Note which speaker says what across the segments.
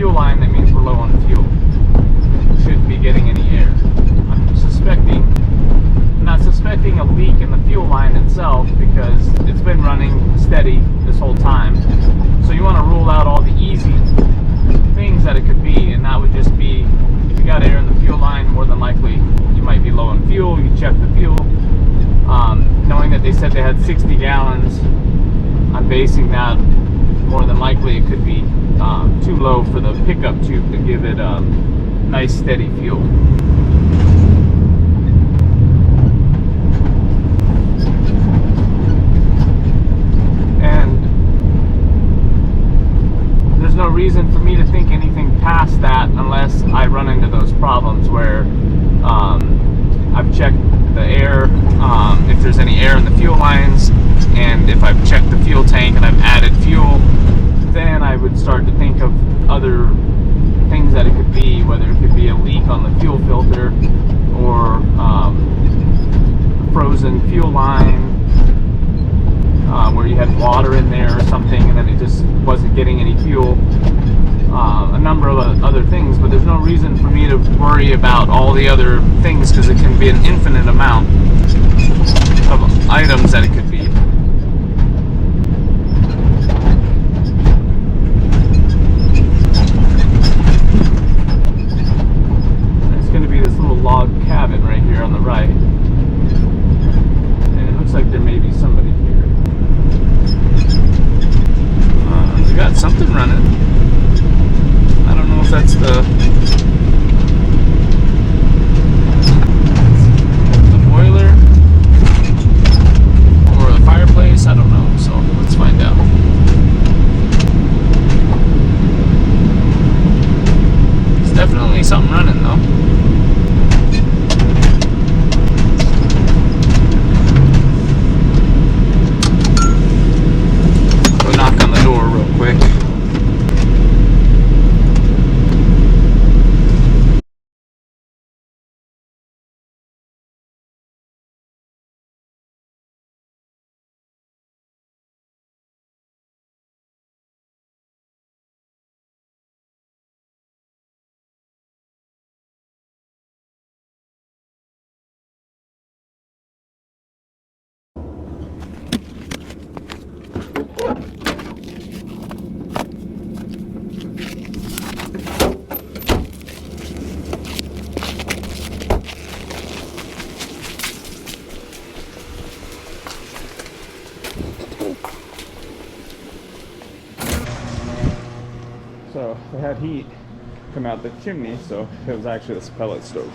Speaker 1: fuel line, that means we're low on fuel. Shouldn't be getting any air. I'm not suspecting a leak in the fuel line itself because it's been running steady this whole time. So you want to rule out all the easy things that it could be, and that would just be if you got air in the fuel line, more than likely you might be low on fuel. You check the fuel. Knowing that they said they had 60 gallons, I'm basing that more than likely it could be too low for the pickup tube to give it nice steady fuel. And there's no reason for me to think anything past that unless I run into those problems where I've checked the air, if there's any air in the fuel lines, and if I've checked the fuel tank and I've added fuel, then I would start to think of other things that it could be, whether it could be a leak on the fuel filter or a frozen fuel line where you had water in there or something and then it just wasn't getting any fuel. A number of other things, but there's no reason for me to worry about all the other things because it can be an infinite amount of items that it could be. It's going to be this little log cabin right here on the right, and it looks like there may be somebody here. We got something running. I don't know if that's the boiler or the fireplace. I don't know, so let's find out. It's definitely something running though. Go knock on the door real quick. So they had heat come out the chimney, so it was actually this pellet stove.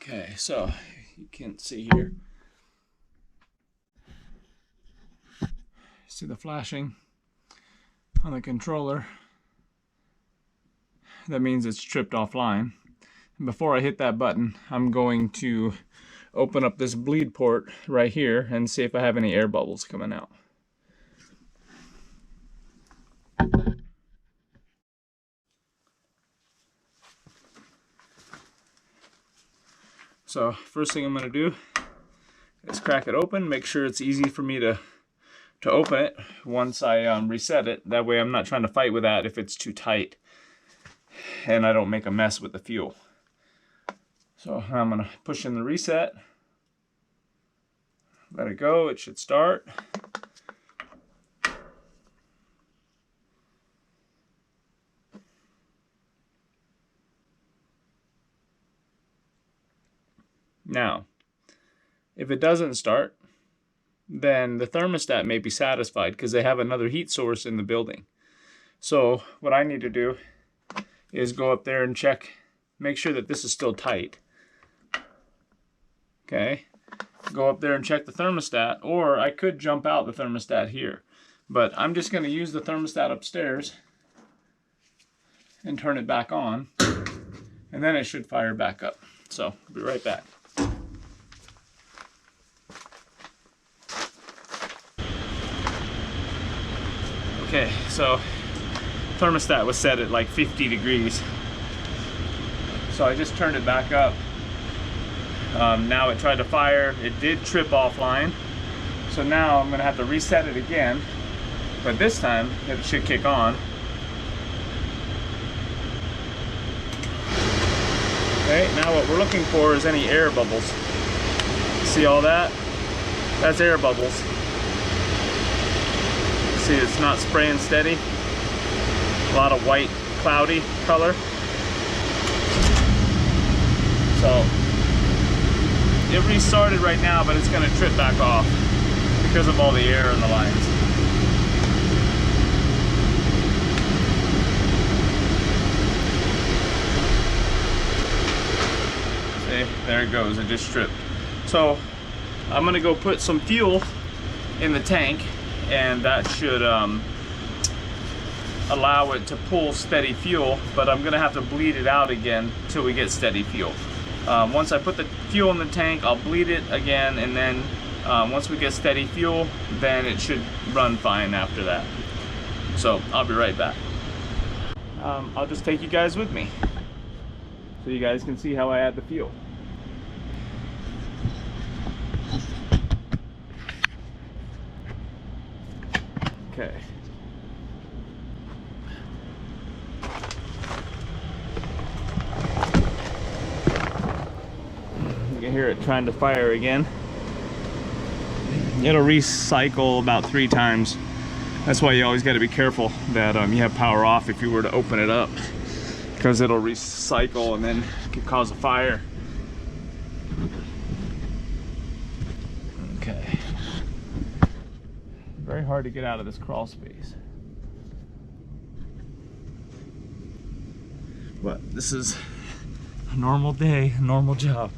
Speaker 1: Okay, so you can't see here. See the flashing on the controller? That means it's tripped offline. And before I hit that button, I'm going to open up this bleed port right here and see if I have any air bubbles coming out. So first thing I'm going to do is crack it open, make sure it's easy for me to to open it once I reset it. That way I'm not trying to fight with that if it's too tight and I don't make a mess with the fuel. So I'm gonna push in the reset, let it go, it should start. Now, if it doesn't start, then the thermostat may be satisfied because they have another heat source in the building. So what I need to do is go up there and check, make sure that this is still tight. Okay, go up there and check the thermostat, or I could jump out the thermostat here. But I'm just going to use the thermostat upstairs and turn it back on, and then it should fire back up. So I'll be right back. Okay, so thermostat was set at like 50 degrees. So I just turned it back up. Now it tried to fire. It did trip offline. So now I'm gonna have to reset it again, but this time it should kick on. Okay, now what we're looking for is any air bubbles. See all that? That's air bubbles. See, it's not spraying steady. A lot of white, cloudy color. So it restarted right now, but it's going to trip back off because of all the air in the lines. See, there it goes. It just tripped. So I'm going to go put some fuel in the tank, and that should allow it to pull steady fuel, but I'm gonna have to bleed it out again till we get steady fuel. Once I put the fuel in the tank, I'll bleed it again, and then once we get steady fuel, then it should run fine after that. So I'll be right back. I'll just take you guys with me so you guys can see how I add the fuel. Okay. You can hear it trying to fire again. It'll recycle about 3 times. That's why you always got to be careful that you have power off if you were to open it up, because it'll recycle and then it could cause a fire. Okay. Very hard to get out of this crawl space. But this is a normal day, a normal job.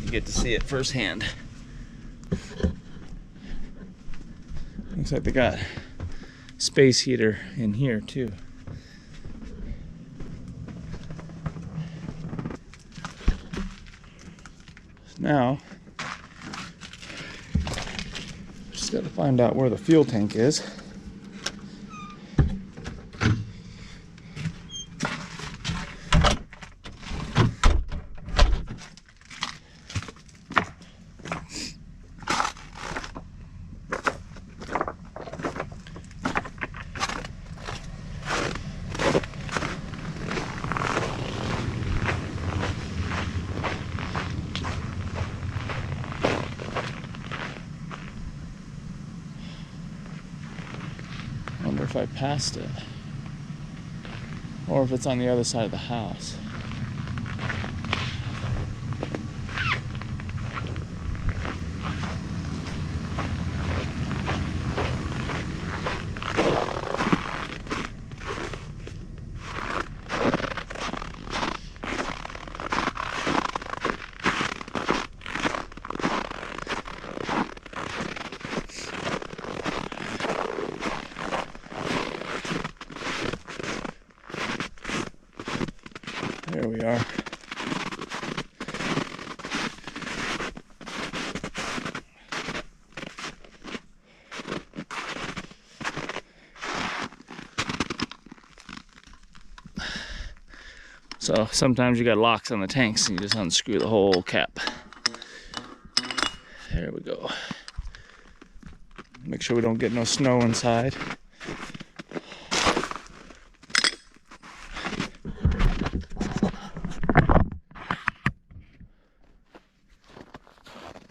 Speaker 1: You get to see it firsthand. Looks like they got space heater in here too. Now, just got to find out where the fuel tank is. If I passed it, or if it's on the other side of the house. There we are. So sometimes you got locks on the tanks and you just unscrew the whole cap. There we go. Make sure we don't get no snow inside.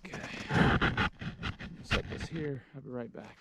Speaker 1: Okay. Set this here. I'll be right back.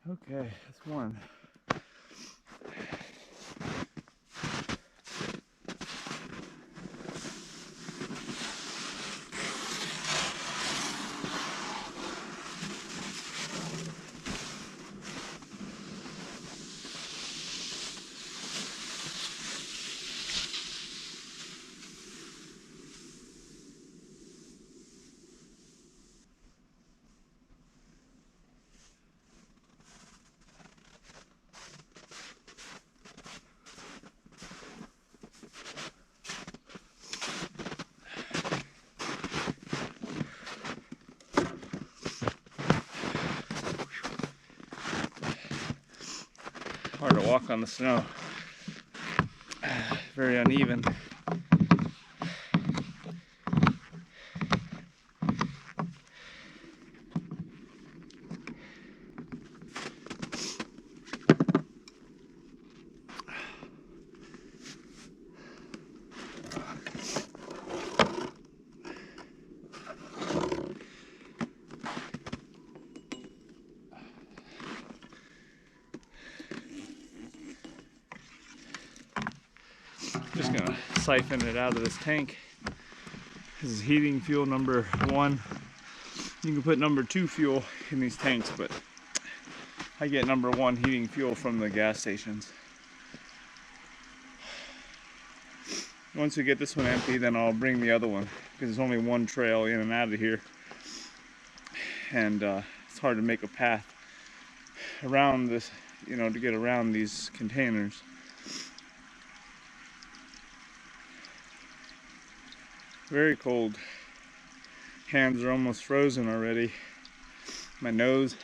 Speaker 1: Okay, that's one. Hard to walk on the snow. Very uneven. Just gonna siphon it out of this tank. This is heating fuel number 1. You can put number 2 fuel in these tanks, but I get number 1 heating fuel from the gas stations. Once we get this one empty, then I'll bring the other one, because there's only one trail in and out of here, and it's hard to make a path around this, you know, to get around these containers. Very cold. Hands are almost frozen already. My nose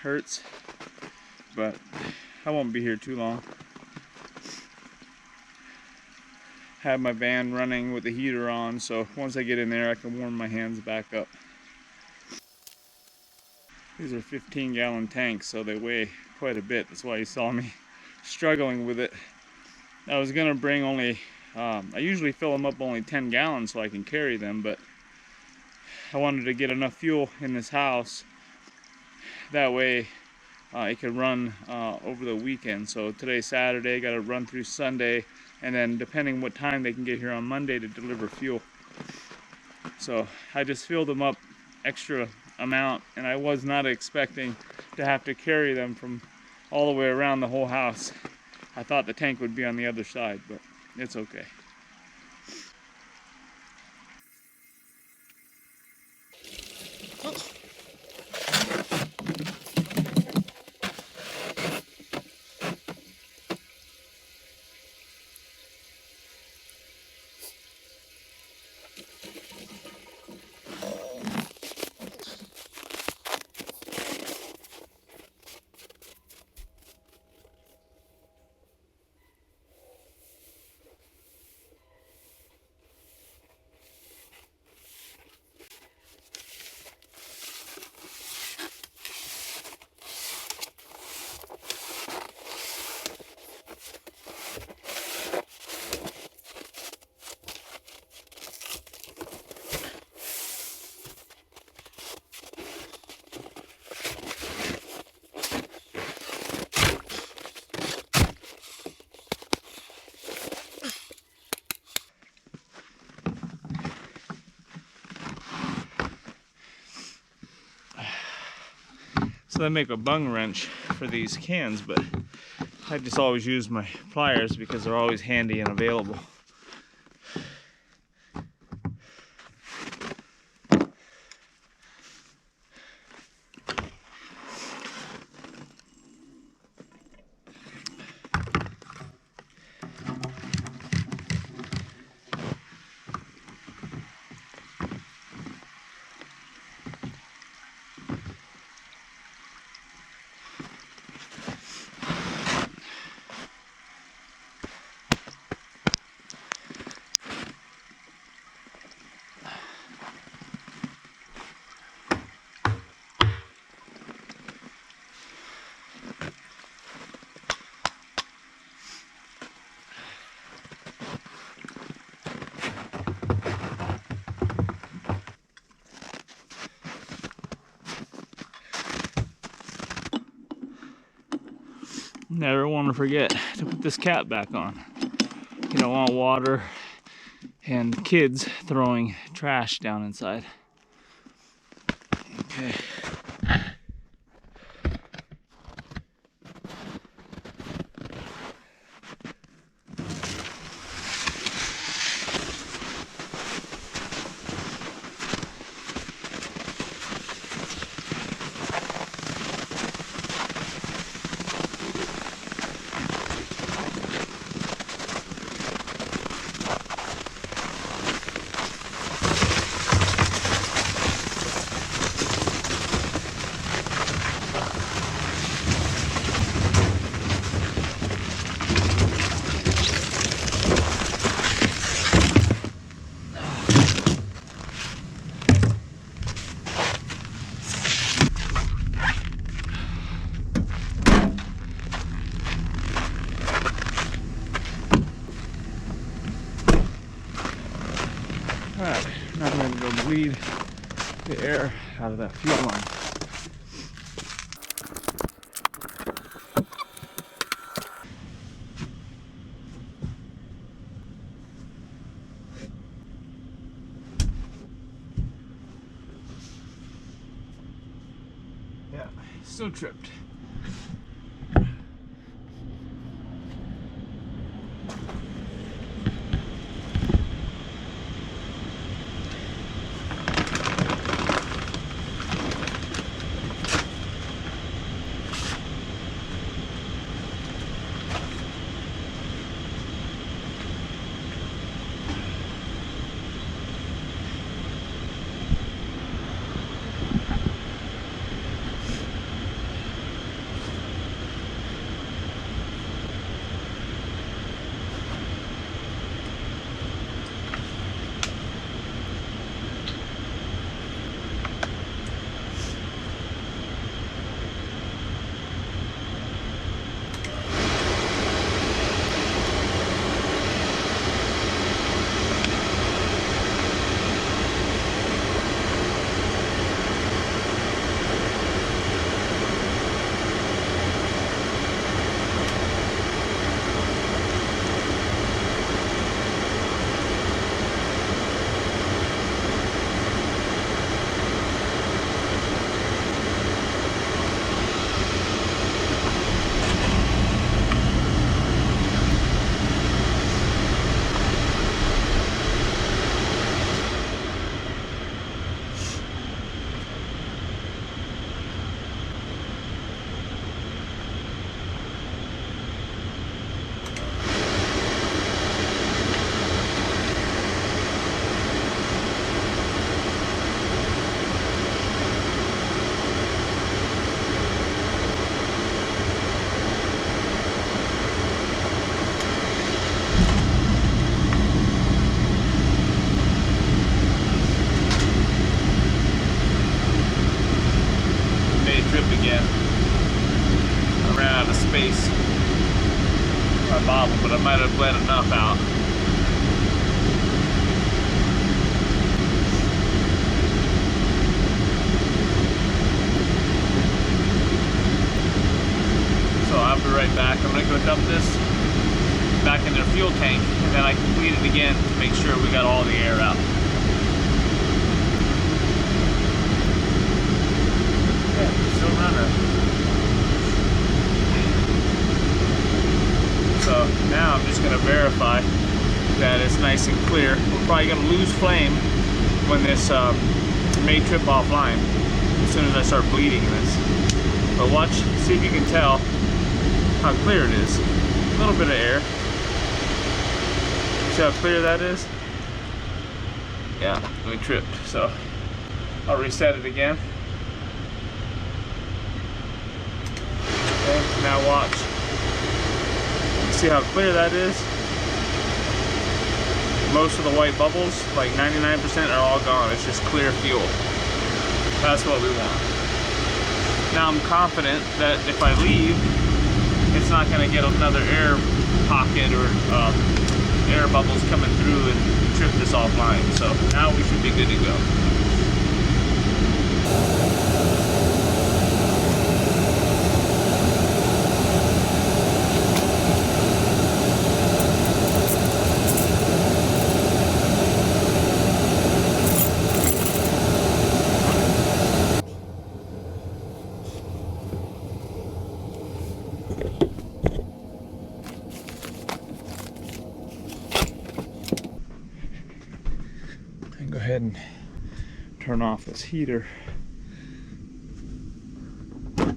Speaker 1: hurts, but I won't be here too long. Have my van running with the heater on, so once I get in there I can warm my hands back up. These are 15-gallon tanks, so they weigh quite a bit. That's why you saw me struggling with it. I was gonna bring only I usually fill them up only 10 gallons so I can carry them, but I wanted to get enough fuel in this house. That way it could run over the weekend. So today's Saturday, got to run through Sunday, and then depending what time they can get here on Monday to deliver fuel. So I just filled them up extra amount, and I was not expecting to have to carry them from all the way around the whole house. I thought the tank would be on the other side, but it's okay.
Speaker 2: So they make a bung wrench for these cans, but I just always use my pliers because they're always handy and available. Never want to forget to put this cap back on. You don't want water and kids throwing trash down inside. Okay. Alright, now I'm going to go bleed the air out of that fuel line. Yeah, still tripped. My bottle, but I might have bled enough out. So I'll be right back. I'm gonna go dump this back into the fuel tank, and then I can bleed it again to make sure we got all the air out. Yeah, still running. I'm just going to verify that it's nice and clear. We're probably going to lose flame when this may trip offline as soon as I start bleeding this. But watch, see if you can tell how clear it is. A little bit of air. See how clear that is? Yeah, we tripped. So I'll reset it again. Okay, now watch. See how clear that is? Most of the white bubbles, like 99%, are all gone. It's just clear fuel. That's what we want. Now I'm confident that if I leave, it's not going to get another air pocket or air bubbles coming through and trip this offline. So now we should be good to go. Go ahead and turn off this heater. I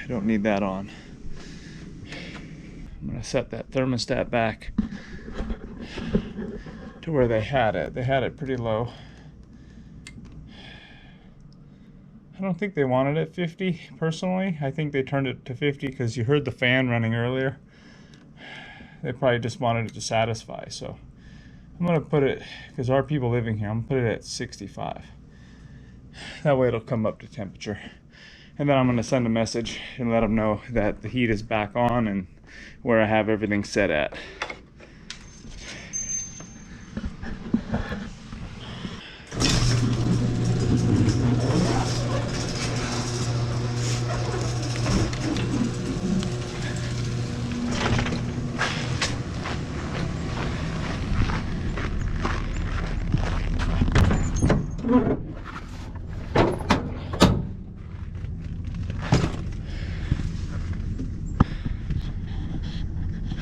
Speaker 2: don't need that on. I'm going to set that thermostat back to where they had it. They had it pretty low. I don't think they wanted it 50 personally. I think they turned it to 50 because you heard the fan running earlier. They probably just wanted it to satisfy. So I'm going to put it, because there are people living here, I'm going to put it at 65. That way it'll come up to temperature. And then I'm going to send a message and let them know that the heat is back on and where I have everything set at.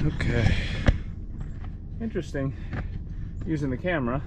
Speaker 2: Okay, interesting using the camera.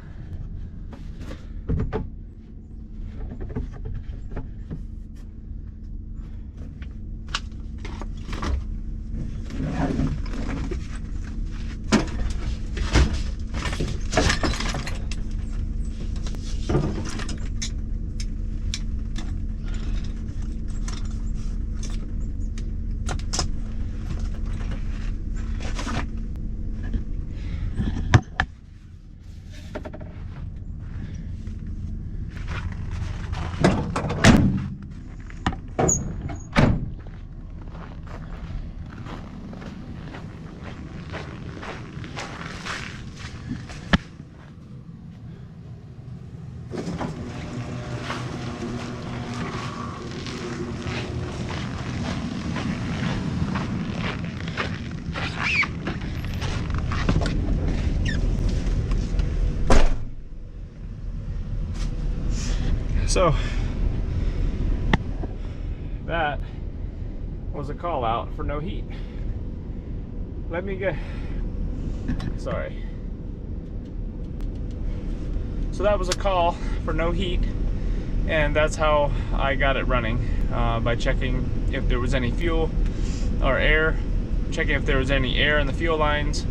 Speaker 2: So that was a call out for no heat. Let me get, sorry. So that was a call for no heat, and that's how I got it running, by checking if there was any fuel or air, checking if there was any air in the fuel lines,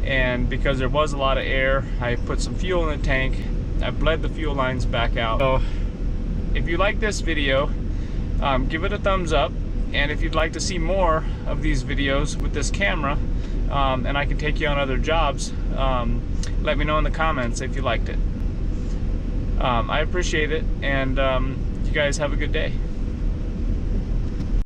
Speaker 2: and because there was a lot of air, I put some fuel in the tank. I bled the fuel lines back out. So if you like this video, give it a thumbs up, and if you'd like to see more of these videos with this camera, and I can take you on other jobs, let me know in the comments if you liked it. I appreciate it, and you guys have a good day.